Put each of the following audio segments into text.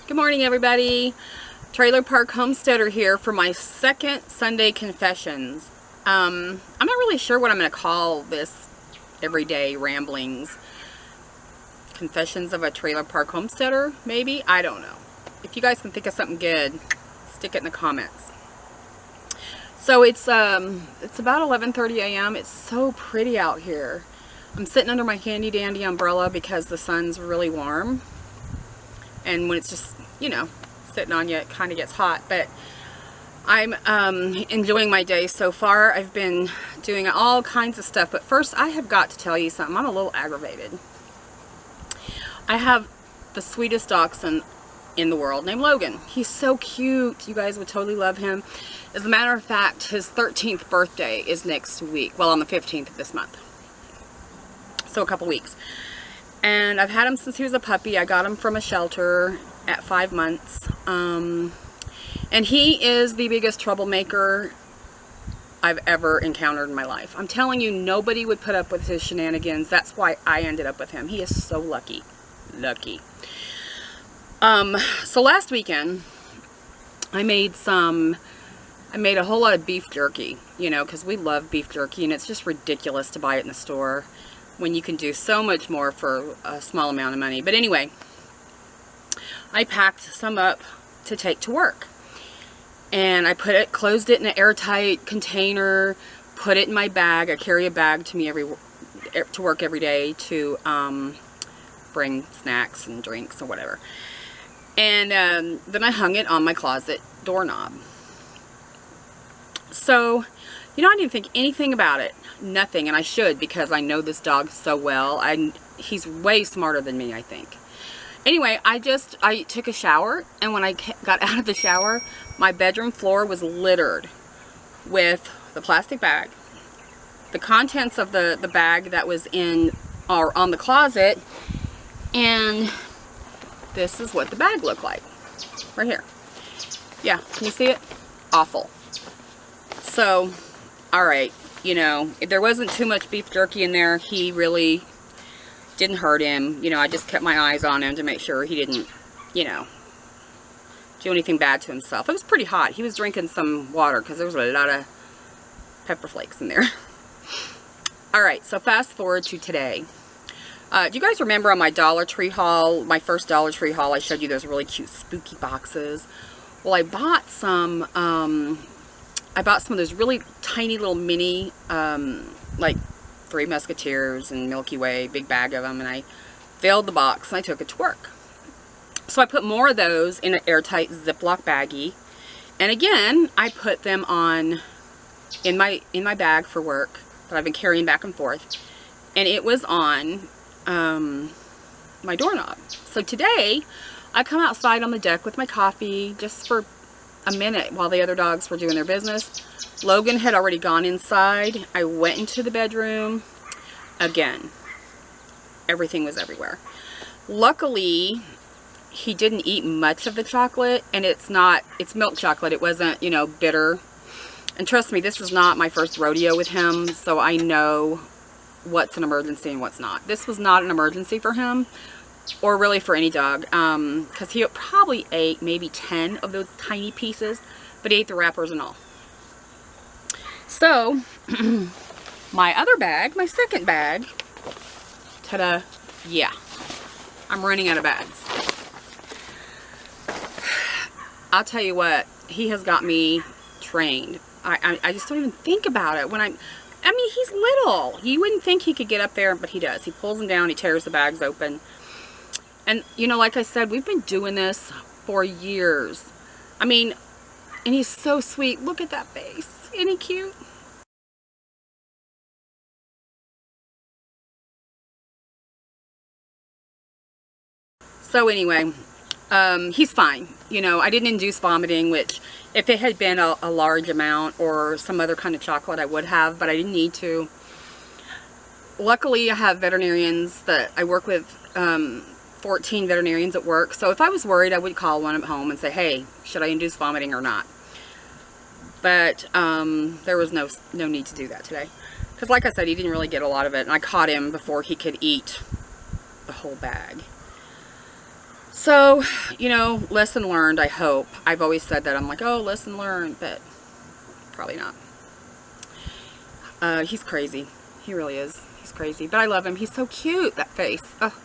Good morning, everybody. Trailer Park Homesteader here for my second Sunday confessions. I'm not really sure what I'm going to call this everyday ramblings. Confessions of a Trailer Park Homesteader, maybe? I don't know. If you guys can think of something good, stick it in the comments. So it's about 11:30 a.m. It's so pretty out here. I'm sitting under my handy dandy umbrella because the sun's really warm. And when it's just, you know, sitting on you, it kind of gets hot. But I'm enjoying my day so far. I've been doing all kinds of stuff. But first, I have got to tell you something. I'm a little aggravated. I have the sweetest dachshund in the world named Logan. He's so cute. You guys would totally love him. As a matter of fact, his 13th birthday is next week. Well, on the 15th of this month. So a couple weeks. And I've had him since he was a puppy. I got him from a shelter at 5 months. And he is the biggest troublemaker I've ever encountered in my life. I'm telling you, nobody would put up with his shenanigans. That's why I ended up with him. He is so lucky. Lucky. So last weekend, I made a whole lot of beef jerky, you know, because we love beef jerky, and it's just ridiculous to buy it in the store when you can do so much more for a small amount of money. But anyway, I packed some up to take to work. And I closed it in an airtight container, put it in my bag. I carry a bag to work every day to bring snacks and drinks or whatever. And then I hung it on my closet doorknob. So, you know, I didn't think anything about it. Nothing. And I should, because I know this dog so well. He's way smarter than me, I think. Anyway, I took a shower, and when I got out of the shower, my bedroom floor was littered with the plastic bag, the contents of the bag that was on the closet, and this is what the bag looked like. Right here. Yeah, can you see it? Awful. So, alright, you know, there wasn't too much beef jerky in there. He really didn't hurt him. You know, I just kept my eyes on him to make sure he didn't, you know, do anything bad to himself. It was pretty hot. He was drinking some water because there was a lot of pepper flakes in there. Alright, so fast forward to today. Do you guys remember on my Dollar Tree haul, my first Dollar Tree haul, I showed you those really cute spooky boxes? Well, I bought some of those really tiny little mini, like Three Musketeers and Milky Way, big bag of them, and I filled the box and I took it to work. So I put more of those in an airtight Ziploc baggie, and again, I put them in my bag for work that I've been carrying back and forth, and it was on my doorknob. So today, I come outside on the deck with my coffee just for a minute while the other dogs were doing their business. Logan had already gone inside. I went into the bedroom. Again, everything was everywhere. Luckily, he didn't eat much of the chocolate, and it's milk chocolate. It wasn't, you know, bitter. And trust me, this is not my first rodeo with him, so I know what's an emergency and what's not. This was not an emergency for him, or really for any dog, because he probably ate maybe 10 of those tiny pieces, but he ate the wrappers and all. So, my other bag, my second bag, ta-da, yeah, I'm running out of bags. I'll tell you what, he has got me trained. I just don't even think about it when I mean, he's little. You wouldn't think he could get up there, but he does. He pulls them down, he tears the bags open. And, you know, like I said, we've been doing this for years. I mean, and he's so sweet. Look at that face. Isn't he cute? So anyway, he's fine. You know, I didn't induce vomiting, which if it had been a large amount or some other kind of chocolate, I would have, but I didn't need to. Luckily, I have veterinarians that I work with, 14 veterinarians at work. So if I was worried, I would call one at home and say, hey, should I induce vomiting or not? But there was no need to do that today. Because like I said, he didn't really get a lot of it. And I caught him before he could eat the whole bag. So, you know, lesson learned, I hope. I've always said that. I'm like, oh, lesson learned, but probably not. He's crazy. He really is. He's crazy. But I love him. He's so cute, that face. Oh.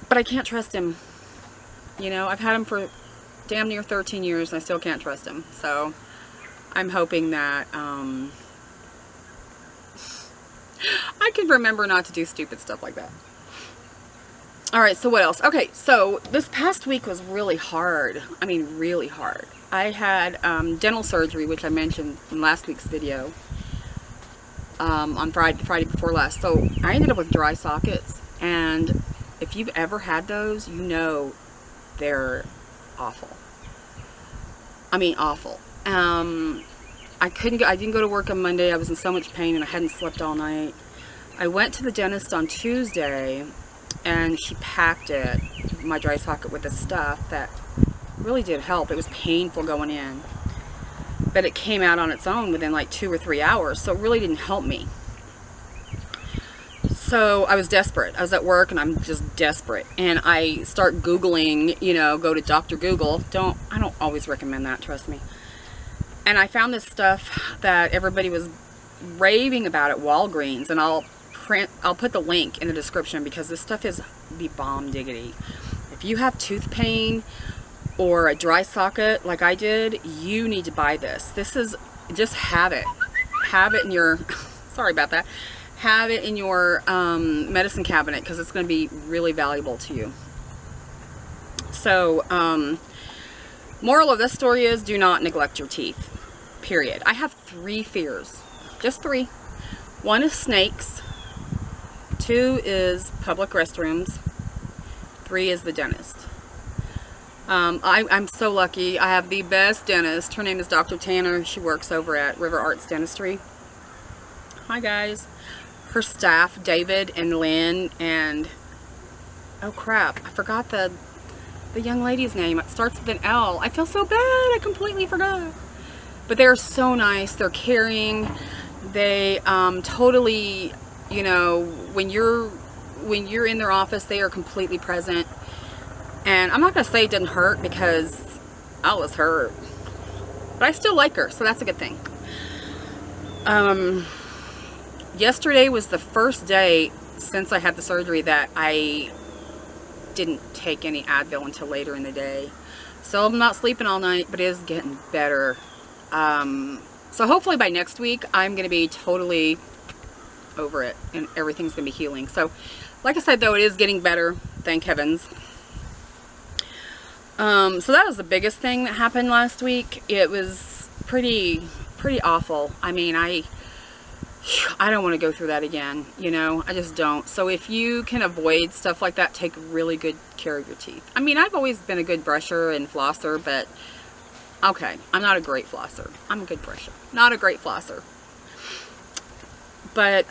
But I can't trust him. You know, I've had him for damn near 13 years and I still can't trust him. So, I'm hoping that I can remember not to do stupid stuff like that. Alright, so what else? Okay, so this past week was really hard. I mean, really hard. I had dental surgery, which I mentioned in last week's video, on Friday before last. So I ended up with dry sockets, and if you've ever had those, you know they're awful. I mean, awful. I didn't go to work on Monday. I was in so much pain and I hadn't slept all night. I went to the dentist on Tuesday and she packed my dry socket with the stuff that really did help. It was painful going in, but it came out on its own within like 2 or 3 hours, so it really didn't help me. So I was desperate. I was at work and I'm just desperate, and I start Googling, you know, go to Dr. Google. I don't always recommend that, trust me. And I found this stuff that everybody was raving about at Walgreens, and I'll put the link in the description because this stuff is the bomb diggity. If you have tooth pain or a dry socket like I did, you need to buy this. This is, just have it in your sorry about that, have it in your medicine cabinet, because it's going to be really valuable to you. So moral of this story is, do not neglect your teeth, period. I have 3 fears, just 3. 1 is snakes, 2 is public restrooms, 3 is the dentist. I'm so lucky. I have the best dentist. Her name is Dr. Tanner. She works over at River Arts Dentistry. Hi guys. Her staff, David and Lynn, and oh crap, I forgot the young lady's name. It starts with an L. I feel so bad. I completely forgot. But they're so nice. They're caring. They totally, you know, when you're in their office, they are completely present. And I'm not going to say it didn't hurt, because I was hurt. But I still like her, so that's a good thing. Yesterday was the first day since I had the surgery that I didn't take any Advil until later in the day. So I'm not sleeping all night, but it is getting better. So hopefully by next week, I'm going to be totally over it and everything's going to be healing. So like I said, though, it is getting better. Thank heavens. So that was the biggest thing that happened last week. It was pretty awful. I mean, I don't want to go through that again, you know, I just don't. So if you can avoid stuff like that, take really good care of your teeth. I mean, I've always been a good brusher and flosser, but okay, I'm not a great flosser. I'm a good brusher, not a great flosser. But,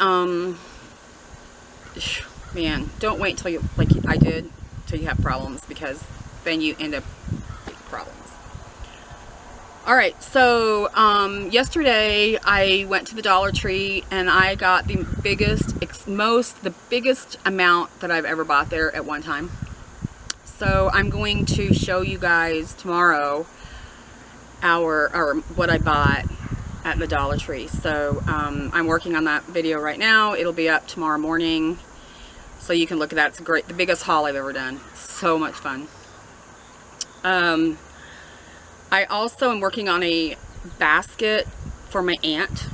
man, don't wait till you, like I did, till you have problems, because then you end up with problems. Alright, so yesterday I went to the Dollar Tree and I got the biggest amount that I've ever bought there at one time. So I'm going to show you guys tomorrow what I bought at the Dollar Tree. So I'm working on that video right now. It'll be up tomorrow morning, so you can look at that. It's great, the biggest haul I've ever done. So much fun. I also am working on a basket for my aunt.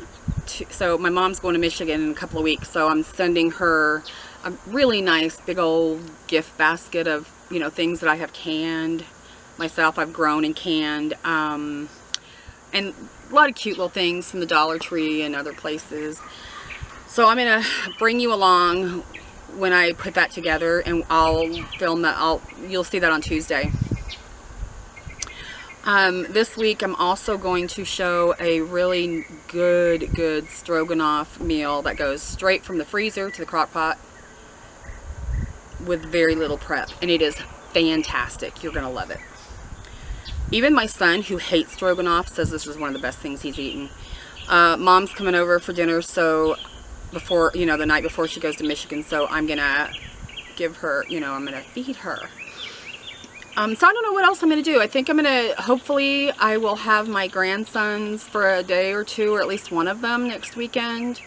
So my mom's going to Michigan in a couple of weeks, so I'm sending her a really nice big old gift basket of, you know, things that I have canned myself. I've grown and canned, and a lot of cute little things from the Dollar Tree and other places. So I'm gonna bring you along when I put that together, and I'll film that. You'll see that on Tuesday. This week I'm also going to show a really good stroganoff meal that goes straight from the freezer to the crock pot with very little prep, and it is fantastic. You're gonna love it. Even my son, who hates stroganoff, says this is one of the best things he's eaten. Mom's coming over for dinner, so before, you know, the night before she goes to Michigan, so I'm gonna give her, you know, I'm going to feed her. So I don't know what else I'm going to do. I think I'm going to, hopefully I will have my grandsons for a day or two, or at least one of them next weekend.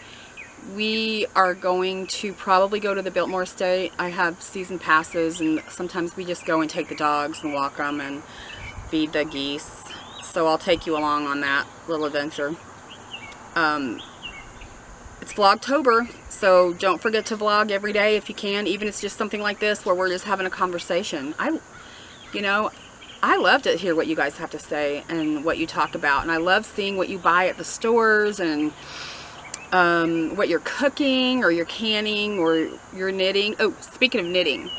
We are going to probably go to the Biltmore Estate. I have season passes, and sometimes we just go and take the dogs and walk them and feed the geese. So I'll take you along on that little adventure. It's Vlogtober, so don't forget to vlog every day if you can, even if it's just something like this where we're just having a conversation. You know, I love to hear what you guys have to say and what you talk about, and I love seeing what you buy at the stores and what you're cooking or you're canning or you're knitting. Oh, speaking of knitting,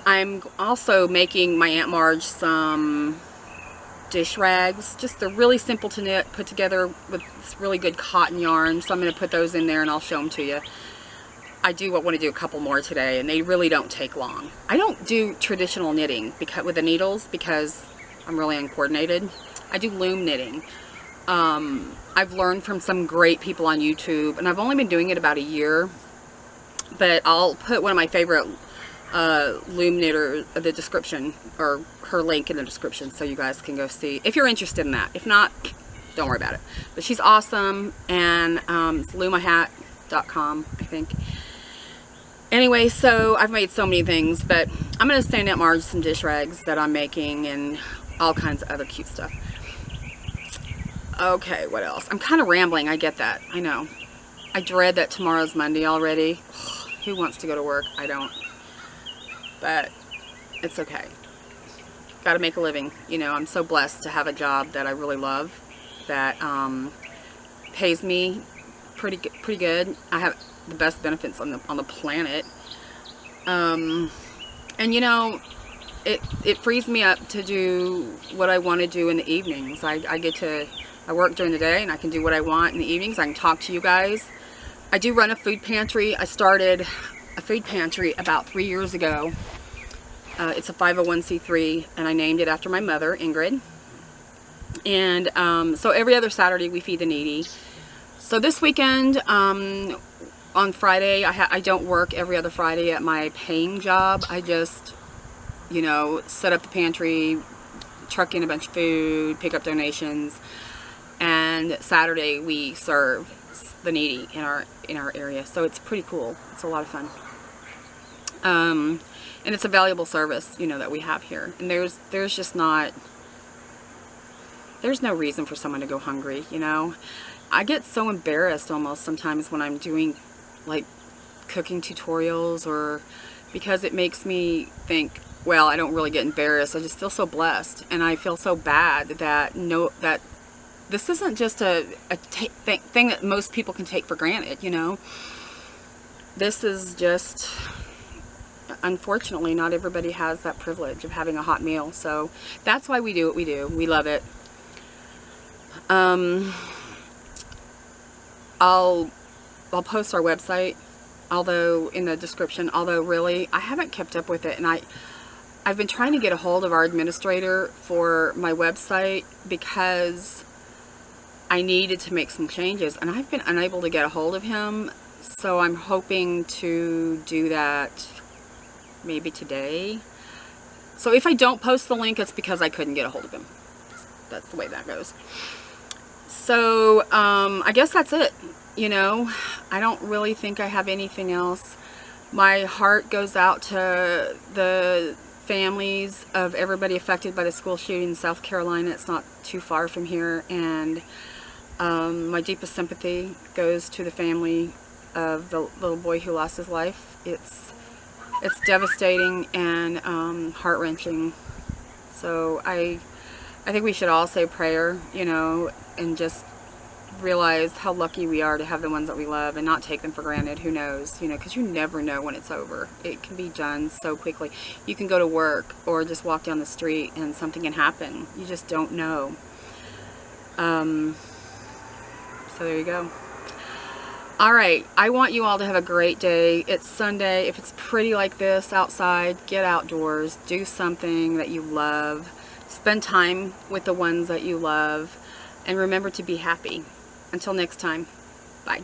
I'm also making my Aunt Marge some dish rags. Just they're really simple to knit, put together with this really good cotton yarn, so I'm going to put those in there and I'll show them to you. I do want to do a couple more today, and they really don't take long. I don't do traditional knitting with the needles because I'm really uncoordinated. I do loom knitting. I've learned from some great people on YouTube, and I've only been doing it about a year, but I'll put one of my favorite loom knitter in the description, or her link in the description, so you guys can go see if you're interested in that. If not, don't worry about it. But she's awesome, and it's lumahat.com, I think. Anyway, so I've made so many things, but I'm going to send Aunt Marge some dish rags that I'm making and all kinds of other cute stuff. Okay, what else? I'm kind of rambling, I get that, I know. I dread that tomorrow's Monday already. Who wants to go to work? I don't. But it's okay. Got to make a living. You know, I'm so blessed to have a job that I really love, that pays me pretty good. I have the best benefits on the planet, and you know, it frees me up to do what I want to do in the evenings. I work during the day and I can do what I want in the evenings. I can talk to you guys. I do run a food pantry. I started a food pantry about 3 years ago. It's a 501c3, and I named it after my mother, Ingrid. And so every other Saturday we feed the needy. So this weekend, on Friday, I don't work every other Friday at my paying job. I just, you know, set up the pantry, truck in a bunch of food, pick up donations, and Saturday we serve the needy in our area. So it's pretty cool. It's a lot of fun. And it's a valuable service, you know, that we have here. And there's just not, there's no reason for someone to go hungry, you know. I get so embarrassed almost sometimes when I'm doing like cooking tutorials, or because it makes me think, well, I don't really get embarrassed. I just feel so blessed, and I feel so bad that that this isn't just a thing that most people can take for granted, you know. This is just, unfortunately, not everybody has that privilege of having a hot meal. So that's why we do what we do. We love it. I'll post our website, although in the description, although really I haven't kept up with it, and I've been trying to get a hold of our administrator for my website because I needed to make some changes, and I've been unable to get a hold of him. So I'm hoping to do that maybe today. So if I don't post the link, it's because I couldn't get a hold of him. That's the way that goes. So I guess that's it. You know, I don't really think I have anything else. My heart goes out to the families of everybody affected by the school shooting in South Carolina. It's not too far from here, and my deepest sympathy goes to the family of the little boy who lost his life. It's devastating and heart-wrenching. So I think we should all say a prayer, you know, and just realize how lucky we are to have the ones that we love and not take them for granted. Who knows, you know, because you never know when it's over. It can be done so quickly. You can go to work or just walk down the street and something can happen. You just don't know. So there you go. All right, I want you all to have a great day. It's Sunday. If it's pretty like this outside, get outdoors, do something that you love, spend time with the ones that you love, and remember to be happy. Until next time, bye.